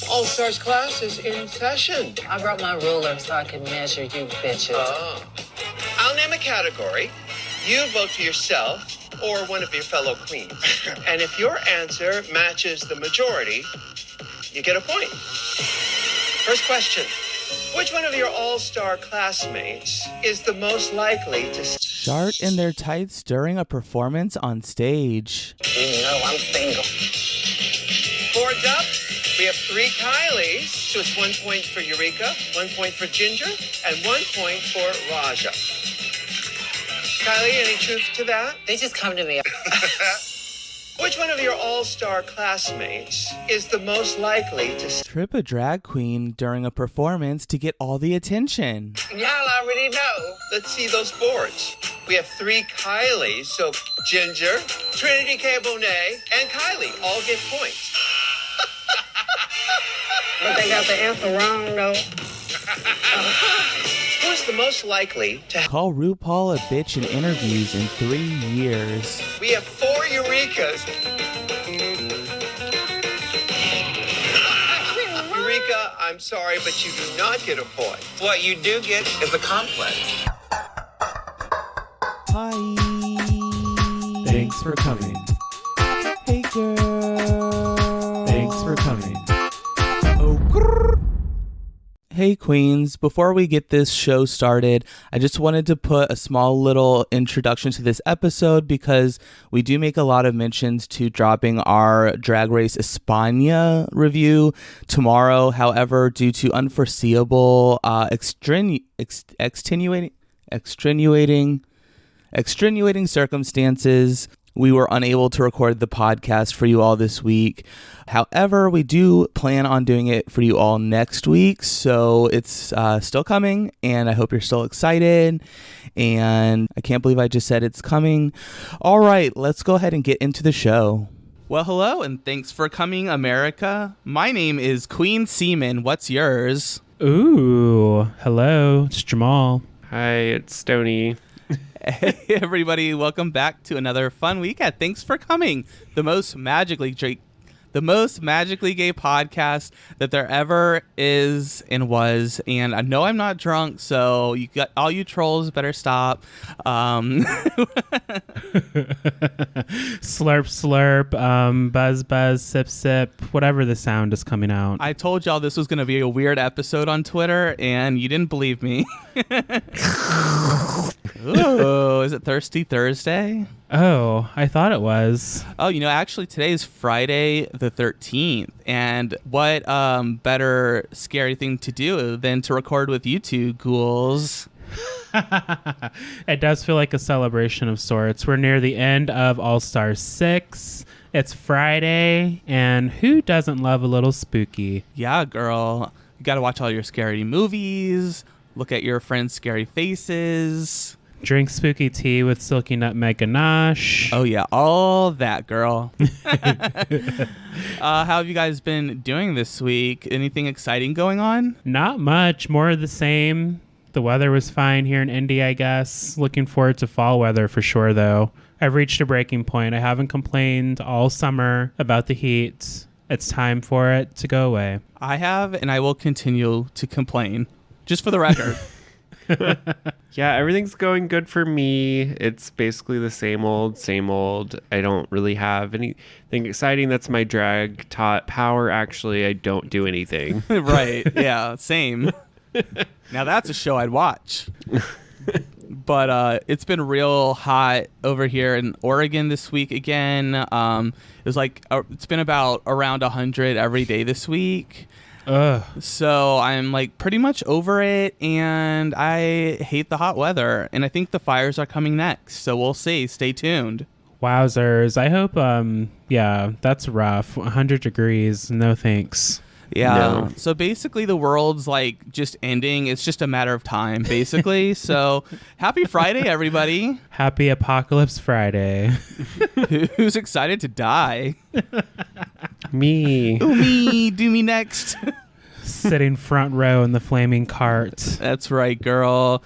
All Stars class is in session. I brought my ruler so I can measure you bitches. Oh. I'll name a category. You vote for yourself or one of your fellow queens. And if your answer matches the majority, you get a point. First question. Which one of your all-star classmates is the most likely to shart in their tights during a performance on stage? You know I'm single. Boards up. We have 3 Kylies, so it's 1 point for Eureka, 1 point for Ginger, and 1 point for Raja. Kylie, any truth to that? They just come to me. Which one of your all-star classmates is the most likely to trip a drag queen during a performance to get all the attention? Y'all already know. Let's see those boards. We have 3 Kylies, so Ginger, Trinity K. Bonet, and Kylie all get points. But they got the answer wrong, though. Who's the most likely to call RuPaul a bitch in interviews in 3 years? We have 4 Eurekas. Eureka, I'm sorry, but you do not get a point. What you do get is a complex. Hi. Thanks for coming. Hey, girl. Thanks for coming. Oh, grrr. Hey Queens, before we get this show started, I just wanted to put a small little introduction to this episode because we do make a lot of mentions to dropping our Drag Race España review tomorrow. However, due to unforeseeable extenuating circumstances, we were unable to record the podcast for you all this week. However, we do plan on doing it for you all next week, so it's still coming, and I hope you're still excited, and I can't believe I just said it's coming. All right, let's go ahead and get into the show. Well, hello, and thanks for coming, America. My name is Queen Seaman. What's yours? Ooh, hello, it's Jamal. Hi, it's Stoney. Hey everybody, welcome back to another fun weekend. Thanks for coming. The most magically gay podcast that there ever is and was. And I know I'm not drunk, so you got all you trolls better stop. Slurp, slurp, buzz, buzz, sip, sip, whatever the sound is coming out. I told y'all this was going to be a weird episode on Twitter, and you didn't believe me. Ooh, is it Thirsty Thursday? Oh, I thought it was. Oh, actually today is Friday the 13th. And what better scary thing to do than to record with you two ghouls? It does feel like a celebration of sorts. We're near the end of All Stars 6. It's Friday, and who doesn't love a little spooky? Yeah, girl. You got to watch all your scary movies, look at your friends' scary faces. Drink spooky tea with silky nutmeg ganache. Oh, yeah. All that, girl. How have you guys been doing this week? Anything exciting going on? Not much. More of the same. The weather was fine here in Indy, I guess. Looking forward to fall weather for sure, though. I've reached a breaking point. I haven't complained all summer about the heat. It's time for it to go away. I have, and I will continue to complain. Just for the record. Yeah, everything's going good for me. It's basically the same old, same old. I don't really have anything exciting. That's my drag power. Actually, I don't do anything. Right. Yeah, same. Now that's a show I'd watch. But it's been real hot over here in Oregon this week again. It was like it's been about around 100 every day this week. Ugh. So I'm like pretty much over it, and I hate the hot weather, and I think the fires are coming next. So we'll see. Stay tuned. Wowzers. I hope, yeah, that's rough. 100 degrees. No thanks. Yeah. No. So basically the world's like just ending. It's just a matter of time, basically. So happy Friday, everybody. Happy Apocalypse Friday. Who's excited to die? Me. Ooh, me. Do me next. Sitting front row in the flaming cart. That's right, girl.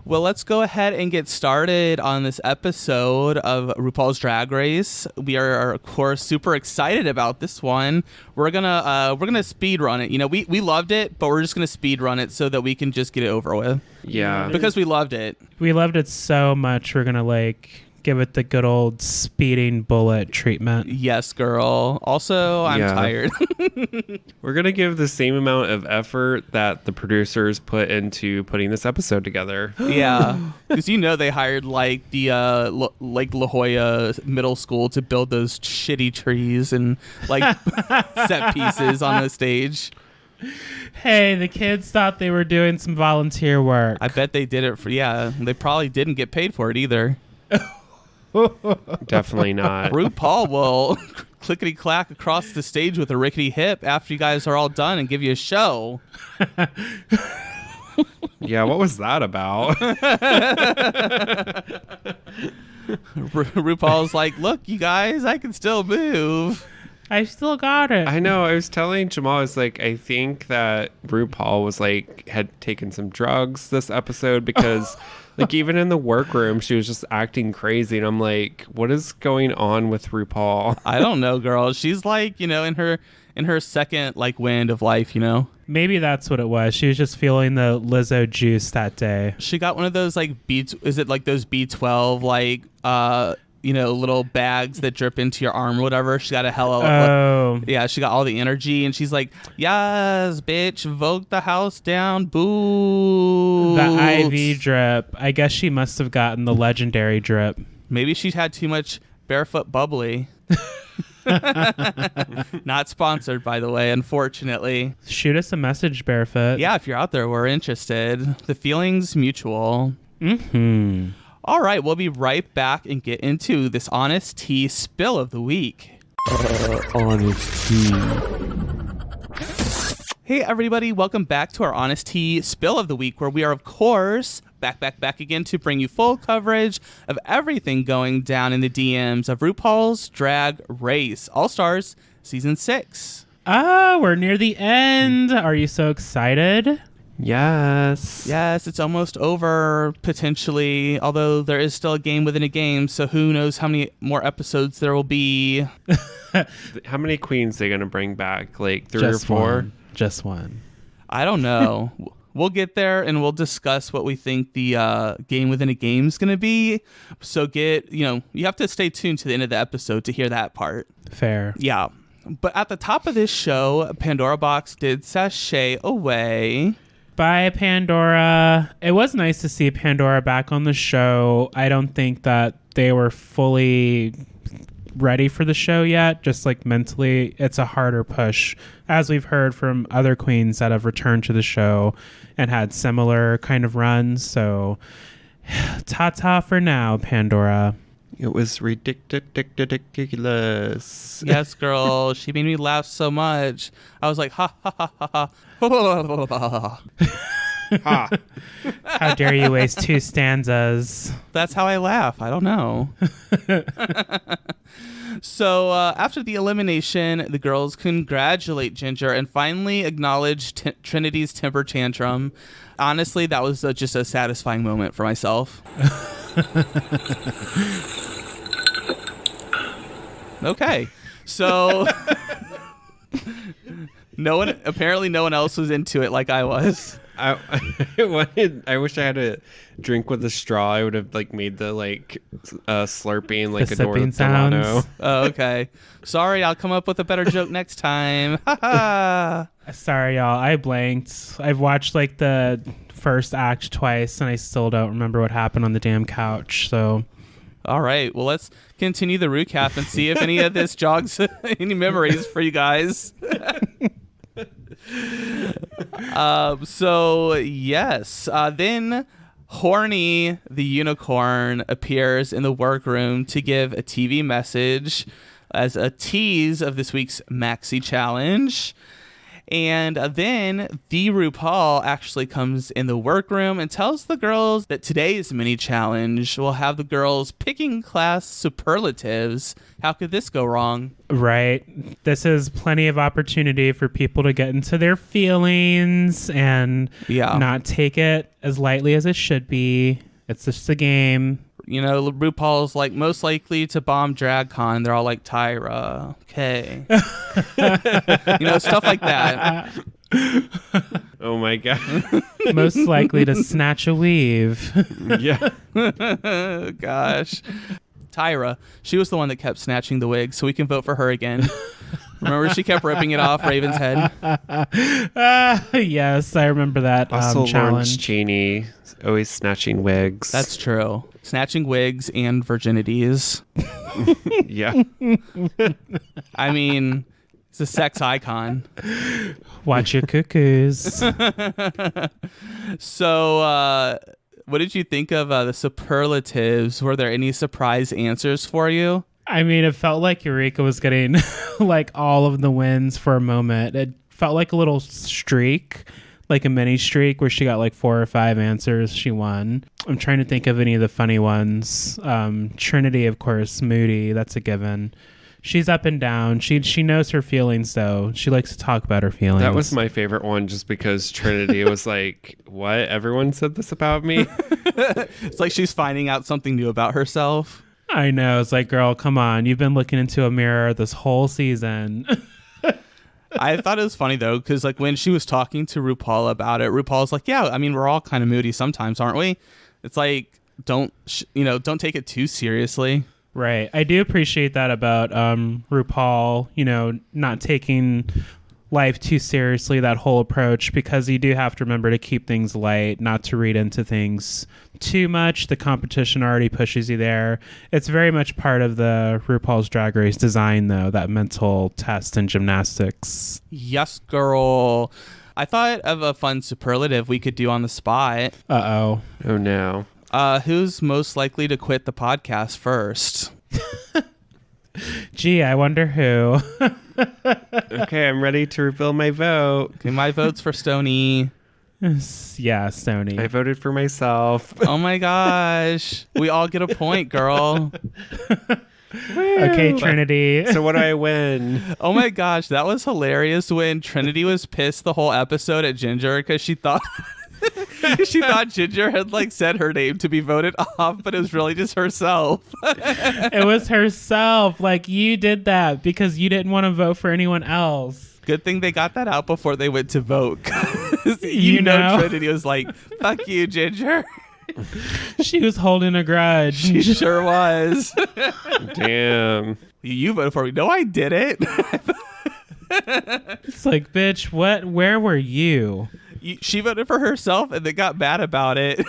Well, let's go ahead and get started on this episode of RuPaul's Drag Race. We are, of course, super excited about this one. We're gonna speed run it. You know, we loved it, but we're just gonna speed run it so that we can just get it over with. Yeah. Because we loved it. We loved it so much. We're gonna give it the good old speeding bullet treatment. Yes, girl. Also, I'm tired. We're going to give the same amount of effort that the producers put into putting this episode together. Yeah. Because they hired the La Jolla Middle School to build those shitty trees and set pieces on the stage. Hey, the kids thought they were doing some volunteer work. I bet they did it they probably didn't get paid for it either. Definitely not. RuPaul will clickety clack across the stage with a rickety hip after you guys are all done and give you a show. Yeah, what was that about? RuPaul's like, look, you guys, I can still move. I still got it. I know. I was telling Jamal, I was like, I think that RuPaul was had taken some drugs this episode because even in the workroom, she was just acting crazy. And I'm like, what is going on with RuPaul? I don't know, girl. She's in her second wind of life, Maybe that's what it was. She was just feeling the Lizzo juice that day. She got one of those those B12 little bags that drip into your arm or whatever. She got she got all the energy and she's like, yes, bitch, vote the house down, boo. The IV drip. I guess she must have gotten the legendary drip. Maybe she's had too much barefoot bubbly. Not sponsored, by the way, unfortunately. Shoot us a message, Barefoot. Yeah, if you're out there, we're interested. The feeling's mutual. Mm-hmm. All right, we'll be right back and get into this Honest Tea spill of the week. Honest tea. Hey, everybody. Welcome back to our Honest Tea spill of the week, where we are, of course, back again to bring you full coverage of everything going down in the DMs of RuPaul's Drag Race All-Stars Season 6. We're near the end. Are you so excited? Yes. Yes, it's almost over, potentially, although there is still a game within a game, so who knows how many more episodes there will be. How many queens are they going to bring back? 3 Just or 4? One. Just one. I don't know. We'll get there and we'll discuss what we think the game within a game is going to be. So you have to stay tuned to the end of the episode to hear that part. Fair. Yeah. But at the top of this show, Pandora Box did sashay away. Bye, Pandora. It was nice to see Pandora back on the show. I don't think that they were fully ready for the show yet. Just mentally, it's a harder push, as we've heard from other queens that have returned to the show and had similar kind of runs. So, ta-ta for now, Pandora. It was ridiculous. Yes, girl. She made me laugh so much. I was like, ha, ha, ha, ha, ha. Ha. How dare you waste 2 stanzas? That's how I laugh. I don't know. So after the elimination, the girls congratulate Ginger and finally acknowledge Trinity's temper tantrum. Honestly, that was just a satisfying moment for myself. Okay, so no one else was into it like I was. I wish I had a drink with a straw. I would have made the slurping the sipping sounds. Oh, okay. Sorry, I'll come up with a better joke next time. Sorry, y'all. I blanked. I've watched the first act twice, and I still don't remember what happened on the damn couch. So, all right. Well, let's continue the recap and see if any of this jogs any memories for you guys. So yes, then Horny the unicorn appears in the workroom to give a TV message as a tease of this week's Maxi Challenge. And then the RuPaul actually comes in the workroom and tells the girls that today's mini challenge will have the girls picking class superlatives. How could this go wrong? Right. This is plenty of opportunity for people to get into their feelings and not take it as lightly as it should be. It's just a game. You know, RuPaul's like most likely to bomb DragCon. They're all like, Tyra, okay. You know, stuff like that. Oh my God. Most likely to snatch a weave. Yeah. Gosh. Tyra, she was the one that kept snatching the wig, so we can vote for her again. Remember, she kept ripping it off Raven's head. Yes, I remember that Also, Lawrence challenge. Cheney always snatching wigs. That's true. Snatching wigs and virginities. Yeah. I mean, it's a sex icon. Watch your cuckoos. So, what did you think of the superlatives? Were there any surprise answers for you? I mean, it felt like Eureka was getting like all of the wins for a moment. It felt like a little streak, like a mini streak where she got like 4 or 5 answers. She won. I'm trying to think of any of the funny ones. Trinity, of course, Moody. That's a given. She's up and down. She knows her feelings, though. She likes to talk about her feelings. That was my favorite one just because Trinity was like, what? Everyone said this about me? It's like she's finding out something new about herself. I know. It's like, girl, come on. You've been looking into a mirror this whole season. I thought it was funny, though, because like when she was talking to RuPaul about it, RuPaul's like, yeah, I mean, we're all kind of moody sometimes, aren't we? It's like, don't take it too seriously. Right. I do appreciate that about RuPaul, not taking life too seriously, that whole approach, because you do have to remember to keep things light, not to read into things too much. The competition already pushes you there. It's very much part of the RuPaul's Drag Race design, though, that mental test and gymnastics. Yes, girl. I thought of a fun superlative we could do on the spot. Uh-oh. Oh, no. Who's most likely to quit the podcast first? Gee, I wonder who. Okay, I'm ready to reveal my vote. Okay, my vote's for Stoney. Yeah, Stoney. I voted for myself. Oh my gosh. We all get a point, girl. Okay, Trinity. So what do I win? Oh my gosh, that was hilarious when Trinity was pissed the whole episode at Ginger because she thought Ginger had like said her name to be voted off, but it was really just herself. It was herself. Like, you did that because you didn't want to vote for anyone else. Good thing they got that out before they went to vote. 'Cause You know? Trinity was like, fuck you, Ginger. She was holding a grudge. She sure was. Damn. You voted for me. No, I didn't. It's like, bitch, what? Where were you? She voted for herself and then got mad about it.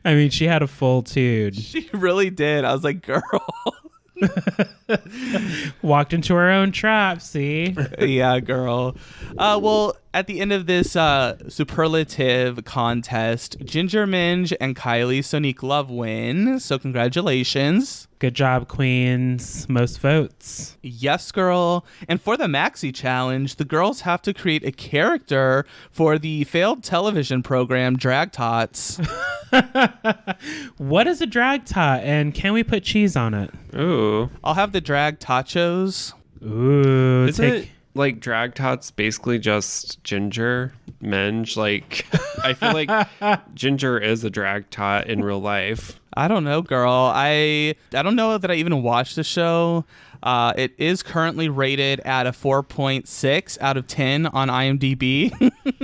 I mean, she had a full tude. She really did. I was like, girl. Walked into her own trap, see? Yeah, girl. Well, at the end of this superlative contest, Ginger Minge and Kylie Sonique Love win. So congratulations. Good job, queens. Most votes. Yes, girl. And for the Maxi Challenge, the girls have to create a character for the failed television program Drag Tots. What is a drag tot, and can we put cheese on it? Ooh. I'll have the drag tachos. Ooh. Isn't like drag tots basically just Ginger Minge? Like, I feel like Ginger is a drag tot in real life. I don't know, girl. I don't know that I even watched the show. It is currently rated at a 4.6 out of 10 on IMDb.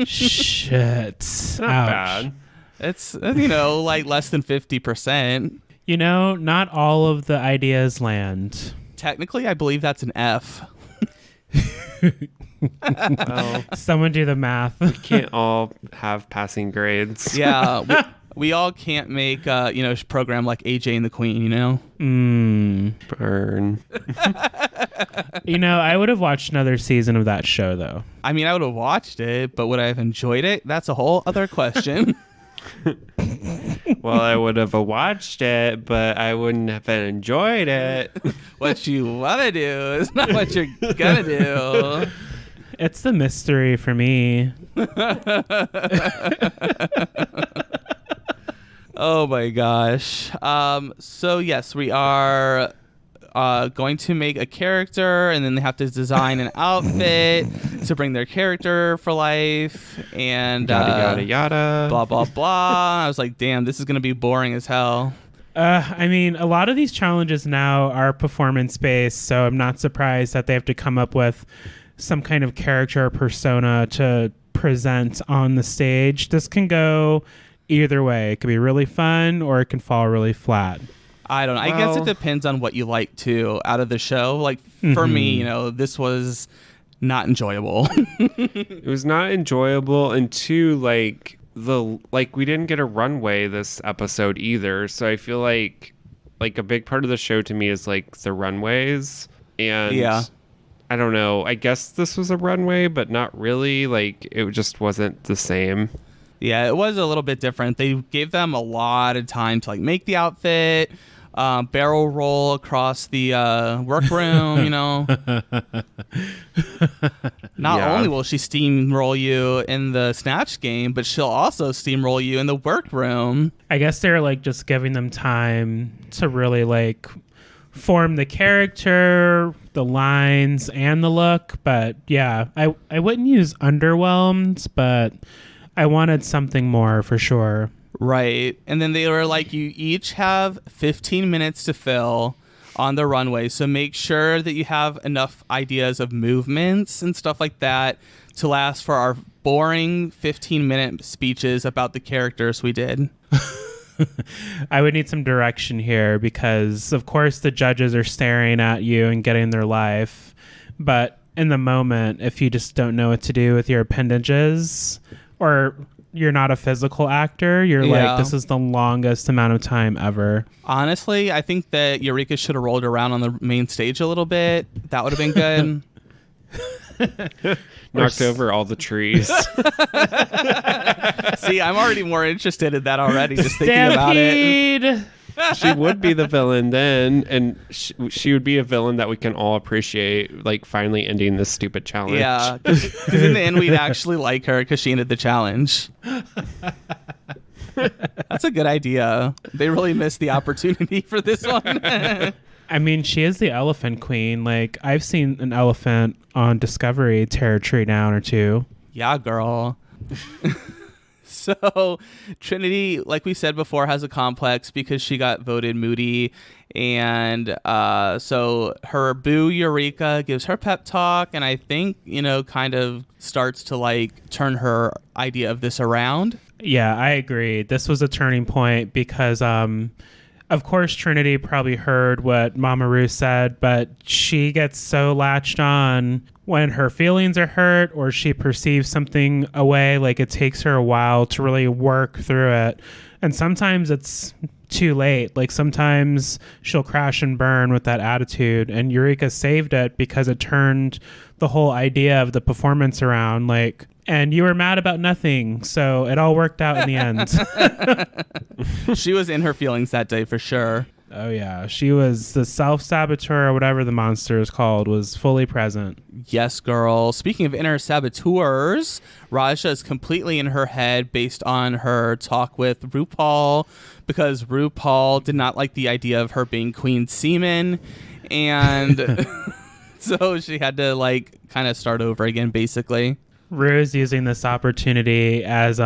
Shit. Not Ouch. bad. It's, like less than 50%. Not all of the ideas land. Technically, I believe that's an F. Well, Someone do the math. can't all have passing grades. Yeah, we all can't make, a program like AJ and the Queen, Burn. I would have watched another season of that show, though. I mean, I would have watched it, but would I have enjoyed it? That's a whole other question. Well, I would have watched it, but I wouldn't have enjoyed it. What you want to do is not what you're going to do. It's the mystery for me. Oh my gosh. So yes, we are going to make a character, and then they have to design an outfit to bring their character for life, and Yada yada. blah blah blah. I was like, damn, this is gonna be boring as hell. I mean, a lot of these challenges now are performance-based, so I'm not surprised that they have to come up with some kind of character or persona to present on the stage. This can go either way. It could be really fun, or it can fall really flat. I don't know. I guess it depends on what you like too out of the show. Like for me, you know, this was not enjoyable. It was not enjoyable, and two, we didn't get a runway this episode either. So I feel like a big part of the show to me is like the runways, and yeah. I don't know. I guess this was a runway, but not really. Like it just wasn't the same. Yeah, it was a little bit different. They gave them a lot of time to like make the outfit, barrel roll across the workroom, you know. Not only will she steamroll you in the snatch game, but she'll also steamroll you in the workroom. I guess they're like just giving them time to really like form the character, the lines, and the look. But yeah, I wouldn't use underwhelmed, but I wanted something more for sure. Right. And then they were like, you each have 15 minutes to fill on the runway. So make sure that you have enough ideas of movements and stuff like that to last for our boring 15-minute speeches about the characters we did. I would need some direction here because, of course, the judges are staring at you and getting their life. But in the moment, if you just don't know what to do with your appendages, or you're not a physical actor, you're like, this is the longest amount of time ever. Honestly, I think that Eureka should have rolled around on the main stage a little bit. That would have been good. Knocked over all the trees. See, I'm already more interested in that already, just thinking about it. She would be the villain then, and she would be a villain that we can all appreciate, like finally ending this stupid challenge. Yeah, because in the end, we'd actually like her because she ended the challenge. That's a good idea. They really missed the opportunity for this one. I mean, she is the elephant queen. Like, I've seen an elephant on Discovery tear a tree down or two. Yeah, girl. So Trinity, like we said before, has a complex because she got voted moody. And so her boo Eureka gives her pep talk, and I think, you know, kind of starts to like turn her idea of this around. Yeah, I agree. This was a turning point because of course, Trinity probably heard what Mama Ru said, but she gets so latched on when her feelings are hurt or she perceives something away. Like, it takes her a while to really work through it. And sometimes it's too late. Like, sometimes she'll crash and burn with that attitude. And Eureka saved it because it turned the whole idea of the performance around. Like, and you were mad about nothing, so it all worked out in the end. She was in her feelings that day for sure. Oh, yeah. She was the self-saboteur, or whatever the monster is called, was fully present. Yes, girl. Speaking of inner saboteurs, Raja is completely in her head based on her talk with RuPaul, because RuPaul did not like the idea of her being Queen Seaman, and so she had to, like, kind of start over again, basically. Ru's using this opportunity as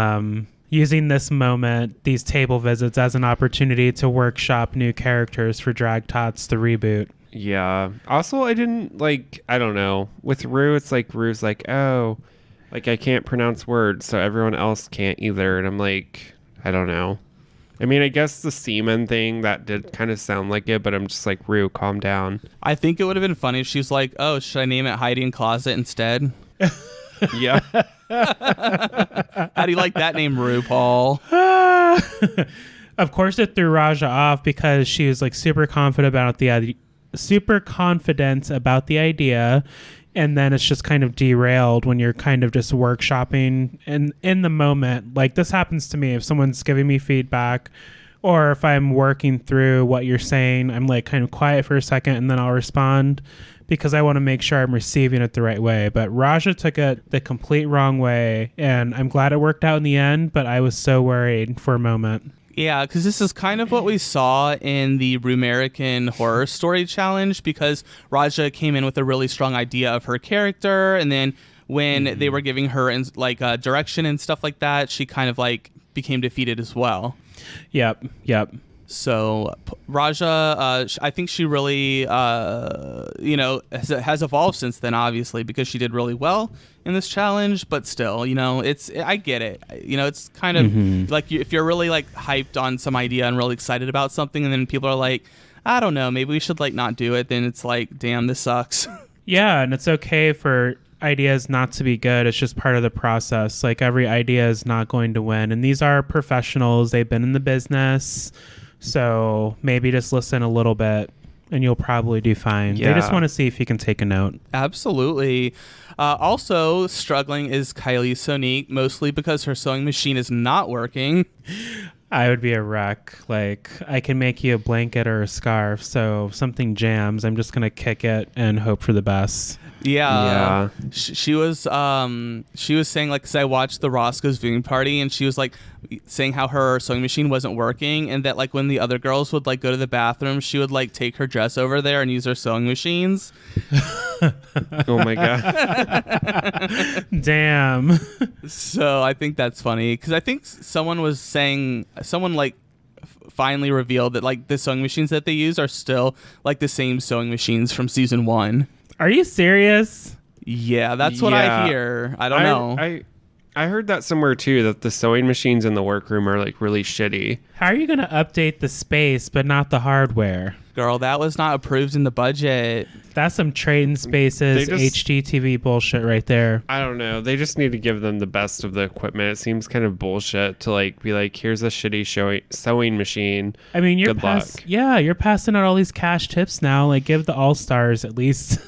using this moment, these table visits, as an opportunity to workshop new characters for Drag Tots the reboot. Yeah. Also, I don't know. With Ru, it's like Ru's like, oh, like I can't pronounce words, so everyone else can't either. And I'm like, I don't know. I mean, I guess the semen thing, that did kind of sound like it, but I'm just like, Ru, calm down. I think it would have been funny if she's like, oh, should I name it Hiding Closet instead? Yeah. How do you like that name, RuPaul? Of course, it threw Raja off because she was like super confident about the idea, and then it's just kind of derailed when you're kind of just workshopping and in the moment. Like, this happens to me if someone's giving me feedback, or if I'm working through what you're saying, I'm like kind of quiet for a second and then I'll respond. because I want to make sure I'm receiving it the right way. But Raja took it the complete wrong way, and I'm glad it worked out in the end, but I was so worried for a moment. Yeah, because this is kind of what we saw in the Rumerican Horror Story Challenge, because Raja came in with a really strong idea of her character, and then when they were giving her direction and stuff like that, she kind of like became defeated as well. Yep. So Raja, I think she really, has evolved since then, obviously, because she did really well in this challenge. But still, I get it. It's kind of like if you're really like hyped on some idea and really excited about something, and then people are like, I don't know, maybe we should like not do it. Then it's like, damn, this sucks. Yeah, and it's okay for ideas not to be good. It's just part of the process. Like every idea is not going to win, and these are professionals. They've been in the business. So maybe just listen a little bit and you'll probably do fine. Yeah. They just want to see if you can take a note. Absolutely. Also struggling is Kylie Sonique, mostly because her sewing machine is not working. I would be a wreck. Like, I can make you a blanket or a scarf, so if something jams, I'm just going to kick it and hope for the best. Yeah. She was saying, like, because I watched the Roscoe's viewing party, and she was like saying how her sewing machine wasn't working, and that like when the other girls would like go to the bathroom, she would like take her dress over there and use her sewing machines. Oh my god. Damn. So I think that's funny, because I think someone finally revealed that like the sewing machines that they use are still like the same sewing machines from season 1. Are you serious? Yeah, that's what I hear. I don't know. I heard that somewhere too, that the sewing machines in the workroom are like really shitty. How are you going to update the space but not the hardware? Girl, that was not approved in the budget. That's some Trading Spaces HGTV bullshit right there. I don't know. They just need to give them the best of the equipment. It seems kind of bullshit to like be like, here's a shitty sewing machine. I mean, you're Good luck. passing out all these cash tips now. Like, give the all-stars at least.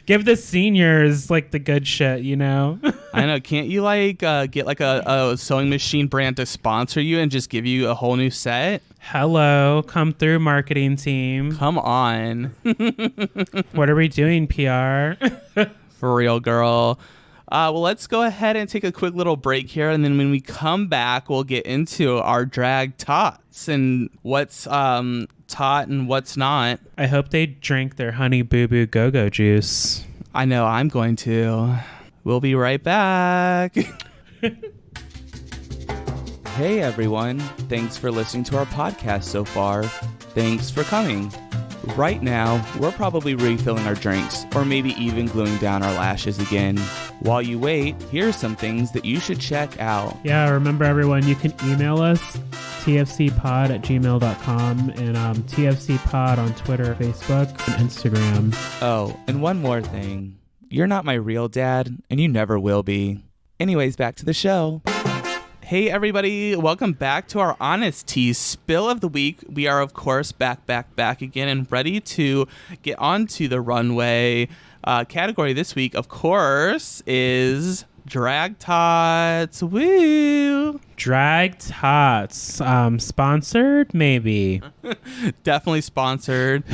Give the seniors like the good shit, you know? I know. Can't you like get like a sewing machine brand to sponsor you and just give you a whole new set? Hello, come through, marketing team. Come on. What are we doing, PR? For real, girl. Well, let's go ahead and take a quick little break here, and then when we come back, we'll get into our drag tots and what's tot and what's not. I hope they drink their honey boo boo go-go juice. I know I'm going to. We'll be right back. Hey everyone, thanks for listening to our podcast so far. Thanks for coming. Right now, we're probably refilling our drinks, or maybe even gluing down our lashes again. While you wait, here's some things that you should check out. Yeah, remember everyone, you can email us, tfcpod@gmail.com, and tfcpod on Twitter, Facebook, and Instagram. Oh, and one more thing. You're not my real dad, and you never will be. Anyways, back to the show. Hey everybody, welcome back to our Honest Tea Spill of the Week. We are, of course, back again and ready to get onto the runway. Category this week, of course, is Drag Tots. Woo! Drag Tots. Sponsored? Maybe. Definitely sponsored.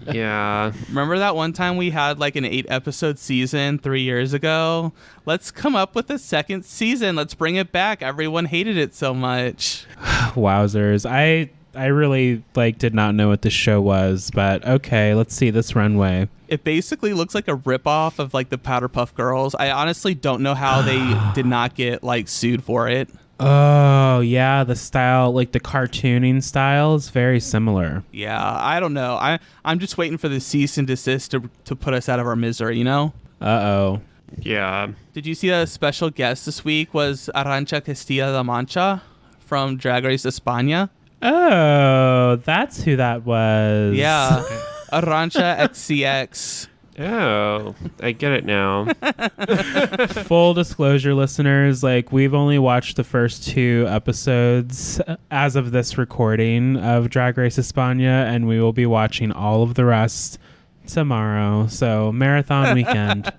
Yeah. Remember that one time we had like an 8-episode season 3 years ago? Let's come up with a second season. Let's bring it back. Everyone hated it so much. Wowzers. I really did not know what this show was, but okay, let's see this runway. It basically looks like a ripoff of like the Powderpuff Girls. I honestly don't know how they did not get like sued for it. Oh, yeah, the style, like the cartooning style is very similar. Yeah, I don't know. I'm just waiting for the cease and desist to put us out of our misery, you know? Uh-oh. Yeah. Did you see a special guest this week was Arantxa Castilla-La Mancha from Drag Race España? Oh, that's who that was. Yeah, Arantxa XCX. Oh, I get it now. Full disclosure, listeners, we've only watched the first 2 episodes as of this recording of Drag Race España, and we will be watching all of the rest tomorrow. So marathon weekend.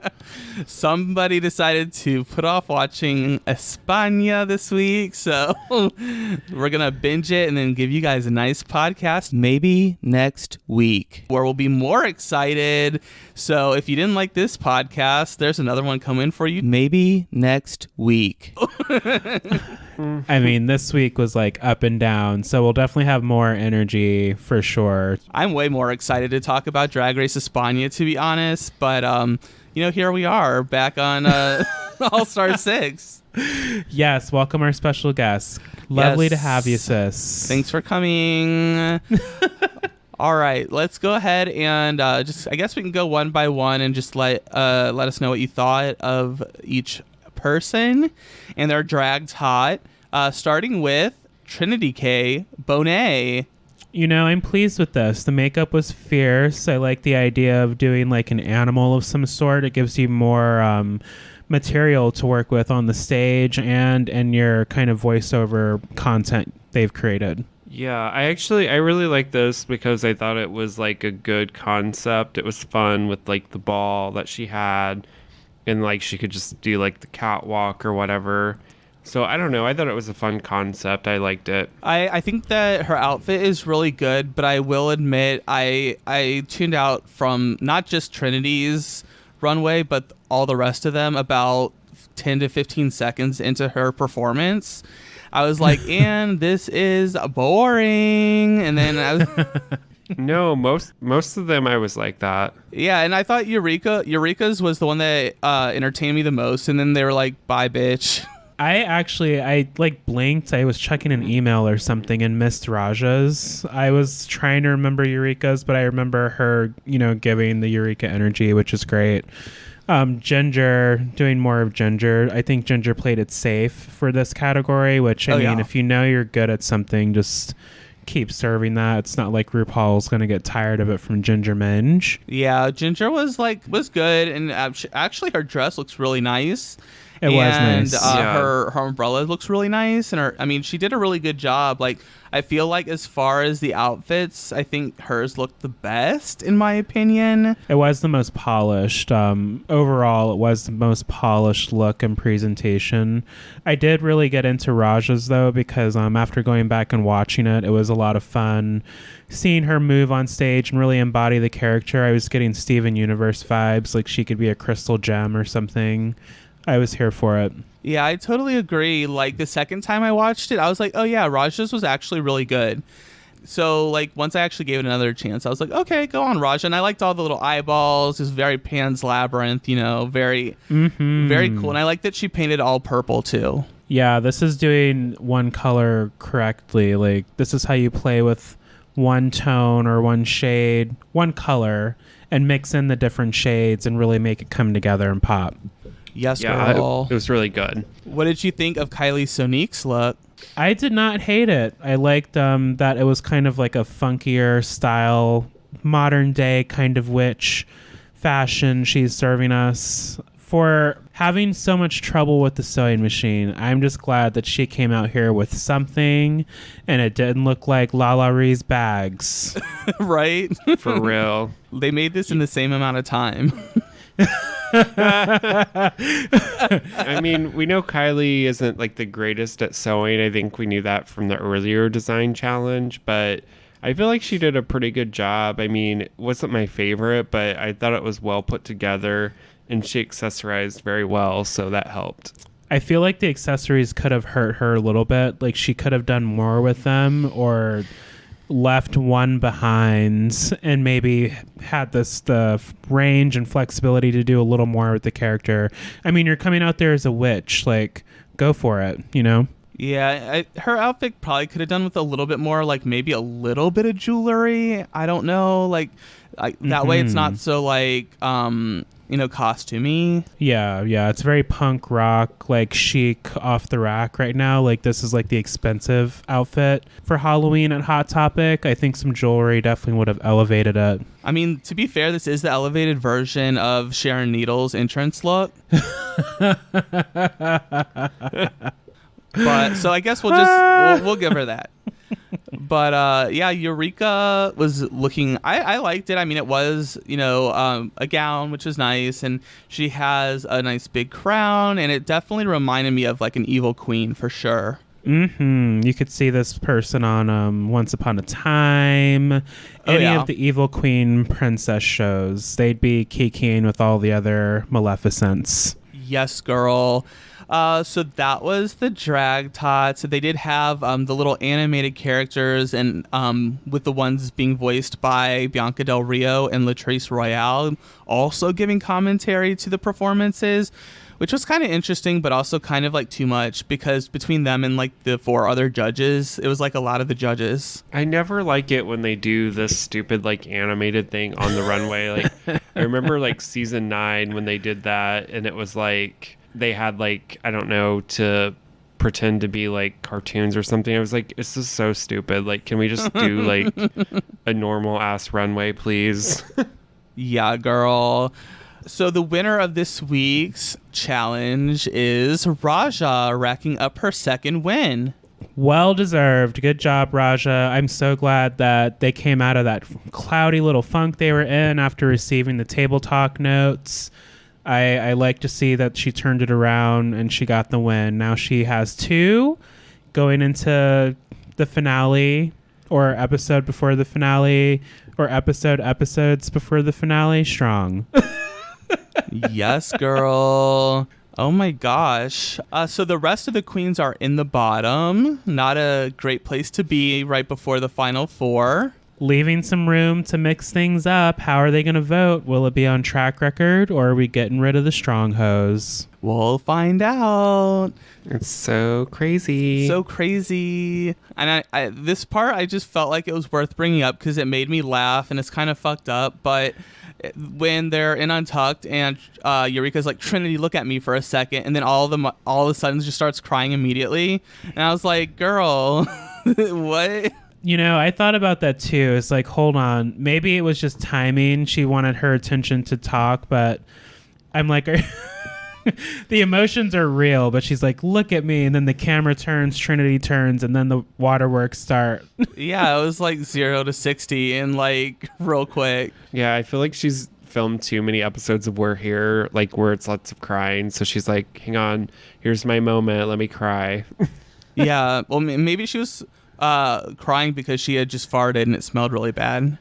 Somebody decided to put off watching España this week, so we're gonna binge it and then give you guys a nice podcast maybe next week where we'll be more excited. So if you didn't like this podcast, there's another one coming for you maybe next week. I mean, this week was like up and down, so we'll definitely have more energy for sure. I'm way more excited to talk about Drag Race España, to be honest, but here we are back on All-Star 6. Yes, welcome our special guest. Lovely Yes. to have you, sis. Thanks for coming. All right, let's go ahead and I guess we can go one by one and just let us know what you thought of each person and their dragged hot, starting with Trinity K. Bonet. I'm pleased with this. The makeup was fierce. I like the idea of doing like an animal of some sort. It gives you more material to work with on the stage and your kind of voiceover content they've created. Yeah, I really like this because I thought it was like a good concept. It was fun with like the ball that she had, and like she could just do like the catwalk or whatever. So I don't know. I thought it was a fun concept. I liked it. I think that her outfit is really good, but I will admit I tuned out from not just Trinity's runway, but all the rest of them about 10 to 15 seconds into her performance. I was like, and this is boring. And then I was... No, most of them I was like that. Yeah, and I thought Eureka's was the one that entertained me the most, and then they were like, bye, bitch. I like blinked. I was checking an email or something and missed Raja's. I was trying to remember Eureka's, but I remember her, giving the Eureka energy, which is great. Ginger, doing more of Ginger. I think Ginger played it safe for this category, which, I mean, if you know you're good at something, just keep serving that. It's not like RuPaul's going to get tired of it from Ginger Minge. Yeah, Ginger was good, and actually her dress looks really nice. It was nice. And her umbrella looks really nice, and she did a really good job. Like, I feel like as far as the outfits, I think hers looked the best, in my opinion. It was the most polished. Overall, it was the most polished look and presentation. I did really get into Raja's, though, because after going back and watching it, it was a lot of fun seeing her move on stage and really embody the character. I was getting Steven Universe vibes, like she could be a crystal gem or something. I was here for it. Yeah, I totally agree. Like, the second time I watched it, I was like, oh yeah, Raja's was actually really good. So, like, once I actually gave it another chance, I was like, okay, go on, Raja. And I liked all the little eyeballs. It was very Pan's Labyrinth, very, very cool. And I like that she painted all purple, too. Yeah, this is doing one color correctly. Like, this is how you play with one tone or one shade, one color, and mix in the different shades and really make it come together and pop. Yes, girl. It was really good. What did you think of Kylie Sonique's look? I did not hate it. I liked that it was kind of like a funkier style, modern day kind of witch fashion she's serving us. For having so much trouble with the sewing machine, I'm just glad that she came out here with something and it didn't look like Lala Ree's bags. Right? For real. They made this in the same amount of time. I mean, we know Kylie isn't like the greatest at sewing. I think we knew that from the earlier design challenge, but I feel like she did a pretty good job. I mean, it wasn't my favorite, but I thought it was well put together, and she accessorized very well, so that helped. I feel like the accessories could have hurt her a little bit. Like, she could have done more with them or left one behind and maybe had the range and flexibility to do a little more with the character. I mean, you're coming out there as a witch, like, go for it, Yeah, her outfit probably could have done with a little bit more, like maybe a little bit of jewelry. I don't know, like that way it's not so like costumey. Yeah, it's very punk rock, like chic off the rack right now. Like, this is like the expensive outfit for Halloween at Hot Topic. I think some jewelry definitely would have elevated it. I mean, to be fair, this is the elevated version of Sharon Needles' entrance look. But so I guess we'll give her that. But yeah, Eureka was looking. I liked it. I mean, it was a gown, which is nice, and she has a nice big crown, and it definitely reminded me of like an evil queen for sure. You could see this person on Once Upon a Time, any of the evil queen princess shows. They'd be kikiing with all the other Maleficents. Yes, girl. So that was the drag tots. They did have the little animated characters, and with the ones being voiced by Bianca Del Rio and Latrice Royale also giving commentary to the performances, which was kind of interesting, but also kind of like too much, because between them and like the 4 other judges, it was like a lot of the judges. I never like it when they do this stupid like animated thing on the runway. Like I remember like season 9 when they did that, and it was like they had like, I don't know, to pretend to be like cartoons or something. I was like, this is so stupid. Like, can we just do like a normal ass runway, please? Yeah, girl. So the winner of this week's challenge is Raja, racking up her 2nd win. Well deserved. Good job, Raja. I'm so glad that they came out of that cloudy little funk they were in after receiving the table talk notes. I like to see that she turned it around and she got the win. Now she has 2 going into the finale, or episode before the finale, or episodes before the finale. Strong. Yes, girl. Oh my gosh. So the rest of the queens are in the bottom. Not a great place to be right before the final 4. Leaving some room to mix things up. How are they going to vote? Will it be on track record, or are we getting rid of the strong hose? We'll find out. It's so crazy. So crazy. And I this part, I just felt like it was worth bringing up because it made me laugh, and it's kind of fucked up. But when they're in Untucked and Eureka's like, Trinity, look at me for a second. And then all of a sudden just starts crying immediately. And I was like, girl, what? I thought about that too. It's like, hold on. Maybe it was just timing. She wanted her attention to talk, but I'm like, the emotions are real, but she's like, look at me. And then the camera turns, Trinity turns, and then the waterworks start. Yeah, it was like 0 to 60 and like real quick. Yeah, I feel like she's filmed too many episodes of We're Here, like where it's lots of crying. So she's like, hang on, here's my moment. Let me cry. Yeah, well, maybe she was crying because she had just farted and it smelled really bad.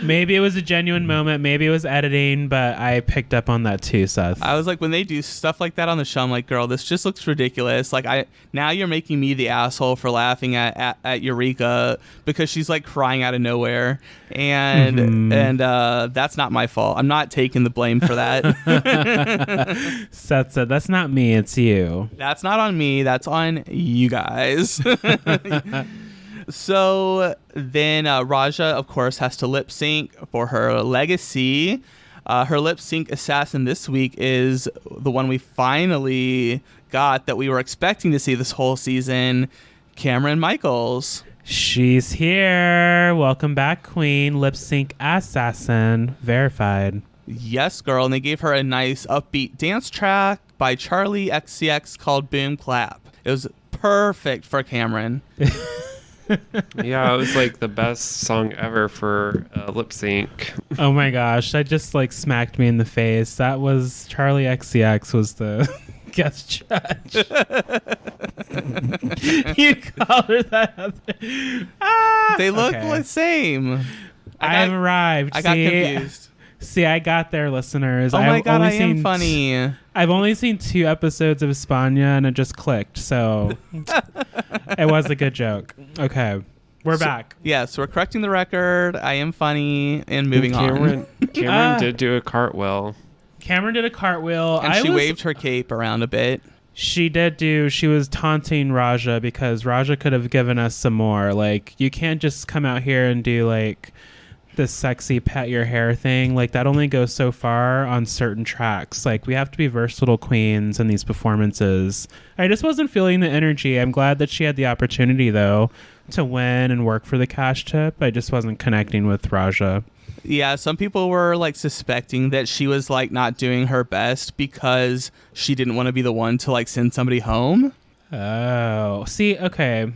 Maybe it was a genuine moment. Maybe it was editing, but I picked up on that too, Seth. I was like, when they do stuff like that on the show, I'm like, girl, this just looks ridiculous. Like, now you're making me the asshole for laughing at Eureka because she's like crying out of nowhere, and that's not my fault. I'm not taking the blame for that. Seth said, that's not me, it's you. That's not on me. That's on you guys. So then Raja, of course, has to lip sync for her legacy. Her lip sync assassin this week is the one we finally got that we were expecting to see this whole season, Cameron Michaels. She's here. Welcome back, Queen. Lip sync assassin verified. Yes, girl. And they gave her a nice upbeat dance track by Charli XCX called Boom Clap. It was perfect for Cameron. Yeah, it was like the best song ever for lip sync. Oh my gosh, that just like smacked me in the face. That was Charli XCX was the guest judge. You called her that. They look the same. I've arrived. I got confused. See, I got there, listeners. Oh my God, I am funny. I've only seen 2 episodes of España, and it just clicked, so it was a good joke. Okay, we're back. Yes, we're correcting the record. I am funny, and moving on. Cameron did do a cartwheel. Cameron did a cartwheel. And she waved her cape around a bit. She did do. She was taunting Raja because Raja could have given us some more. Like, you can't just come out here and do, like, this sexy pet your hair thing. Like, that only goes so far on certain tracks. Like, we have to be versatile queens in these performances. I just wasn't feeling the energy. I'm glad that she had the opportunity, though, to win and work for the cash tip. I just wasn't connecting with Raja. Yeah, some people were like suspecting that she was like not doing her best because she didn't want to be the one to like send somebody home. Oh, see, okay.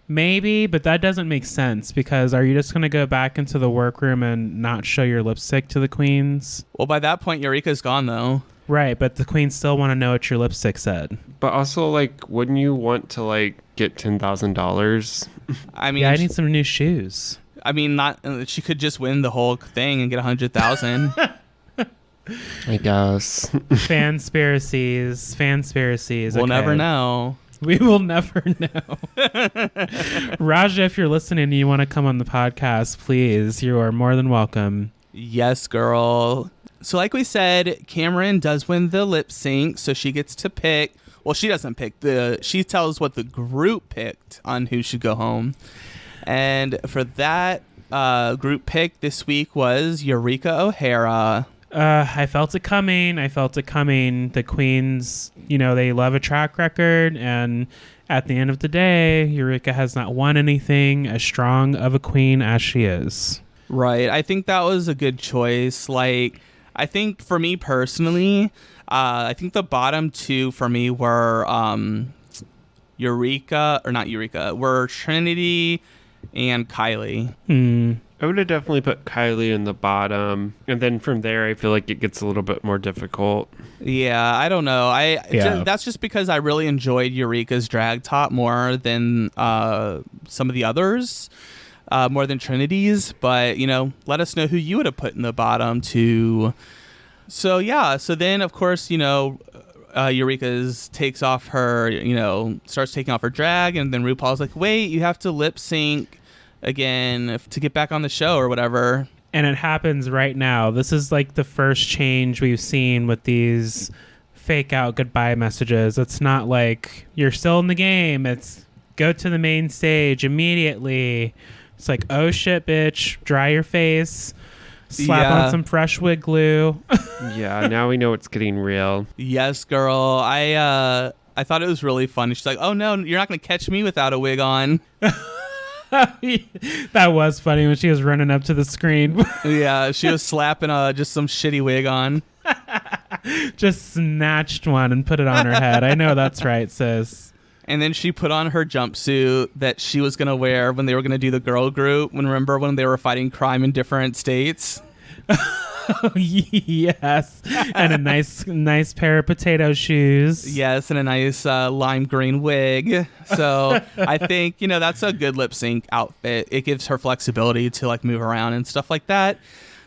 Maybe, but that doesn't make sense because are you just going to go back into the workroom and not show your lipstick to the queens? Well, by that point, Eureka's gone, though. Right, but the queens still want to know what your lipstick said. But also, like, wouldn't you want to, like, get $10,000? I mean, Yeah, I need some new shoes. I mean, not. She could just win the whole thing and get 100,000. I guess. Fanspiracies. We'll okay. never know. We will never know. Raja, if you're listening and you want to come on the podcast, please, you are more than welcome. Yes, girl. So like we said, Cameron does win the lip sync, so she gets to pick. Well, she doesn't pick. She tells what the group picked on who should go home. And for that group pick this week was Eureka O'Hara. I felt it coming. The queens, they love a track record. And at the end of the day, Eureka has not won anything as strong of a queen as she is. Right. I think that was a good choice. Like, I think for me personally, I think the bottom two for me were were Trinity and Kylie. I would have definitely put Kylie in the bottom. And then from there, I feel like it gets a little bit more difficult. Yeah, I don't know. That's just because I really enjoyed Eureka's drag top more than some of the others, more than Trinity's. But, let us know who you would have put in the bottom two. So, yeah. So then, of course, Eureka's takes off her, starts taking off her drag. And then RuPaul's like, wait, you have to lip sync again to get back on the show or whatever. And it happens right now. This is like the first change we've seen with these fake out goodbye messages. It's not like you're still in the game. It's go to the main stage immediately. It's like, oh shit, bitch, dry your face, slap on some fresh wig glue. Yeah, now we know it's getting real. Yes, girl. I thought it was really funny. She's like, oh no, you're not going to catch me without a wig on. That was funny when she was running up to the screen. Yeah, she was slapping just some shitty wig on. Just snatched one and put it on her head. I know that's right, sis. And then she put on her jumpsuit that she was going to wear when they were going to do the girl group. Remember when they were fighting crime in different states? Yes. And a nice pair of potato shoes. Yes, and a nice lime green wig. So I think, that's a good lip sync outfit. It gives her flexibility to like move around and stuff like that.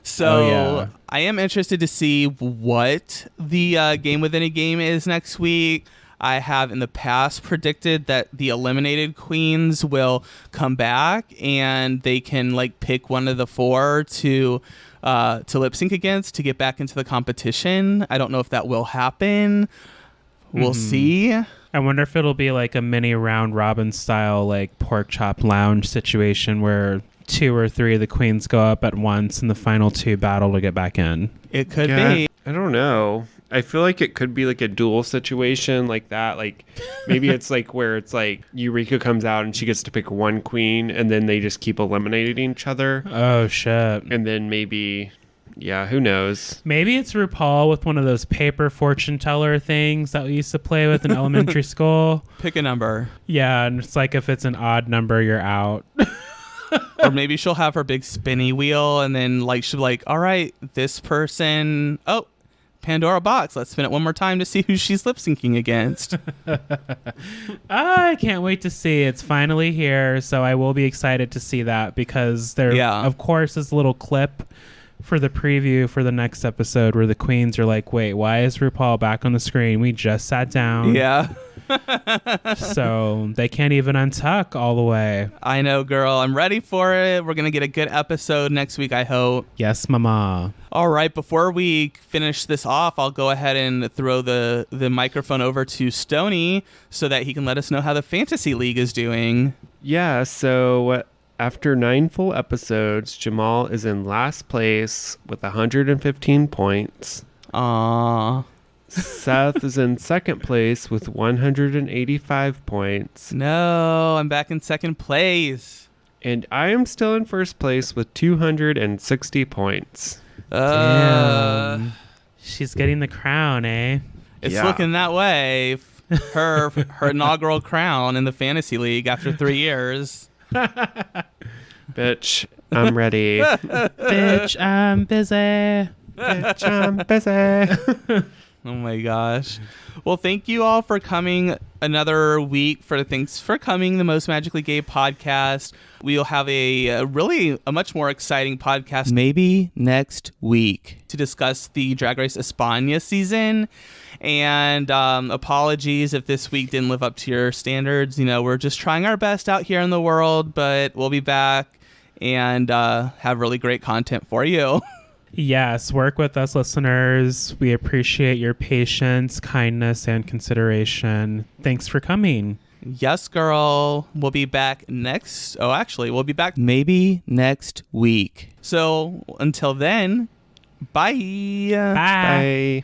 So I am interested to see what the Game Within a Game is next week. I have in the past predicted that the eliminated queens will come back and they can like pick one of the four to lip sync against to get back into the competition. I don't know if that will happen. We'll see. I wonder if it'll be like a mini round robin style, like pork chop lounge situation where 2 or 3 of the queens go up at once and the final 2 battle to get back in. It could be. I don't know. I feel like it could be like a duel situation like that. Like maybe it's like where it's like Eureka comes out and she gets to pick one queen and then they just keep eliminating each other. Oh, shit. And then maybe, who knows? Maybe it's RuPaul with one of those paper fortune teller things that we used to play with in elementary school. Pick a number. Yeah, and it's like if it's an odd number, you're out. Or maybe she'll have her big spinny wheel and then like she'll be like, all right, this person, Pandora box. Let's spin it one more time to see who she's lip syncing against. I can't wait to see. It's finally here, so I will be excited to see that because there, of course, is a little clip for the preview for the next episode where the queens are like, wait, why is RuPaul back on the screen? We just sat down. Yeah. So they can't even untuck all the way. I know, girl. I'm ready for it. We're going to get a good episode next week, I hope. Yes, mama. All right. Before we finish this off, I'll go ahead and throw the microphone over to Stoney so that he can let us know how the Fantasy League is doing. Yeah, so after 9 full episodes, Jamal is in last place with 115 points. Aww. Seth is in second place with 185 points. No, I'm back in second place. And I am still in first place with 260 points. Damn. She's getting the crown, eh? It's looking that way. her inaugural crown in the fantasy league after 3 years. Bitch, I'm ready. Bitch, I'm busy. Bitch, I'm busy. Oh my gosh. Well, thank you all for coming another week for Thanks for Coming, the Most Magically Gay podcast. We'll have a much more exciting podcast maybe next week to discuss the Drag Race España season. And apologies if this week didn't live up to your standards. You know, we're just trying our best out here in the world, but we'll be back and have really great content for you. Yes, work with us, listeners. We appreciate your patience, kindness, and consideration. Thanks for coming. Yes, girl. We'll be back we'll be back maybe next week. So until then, bye. Bye. Bye.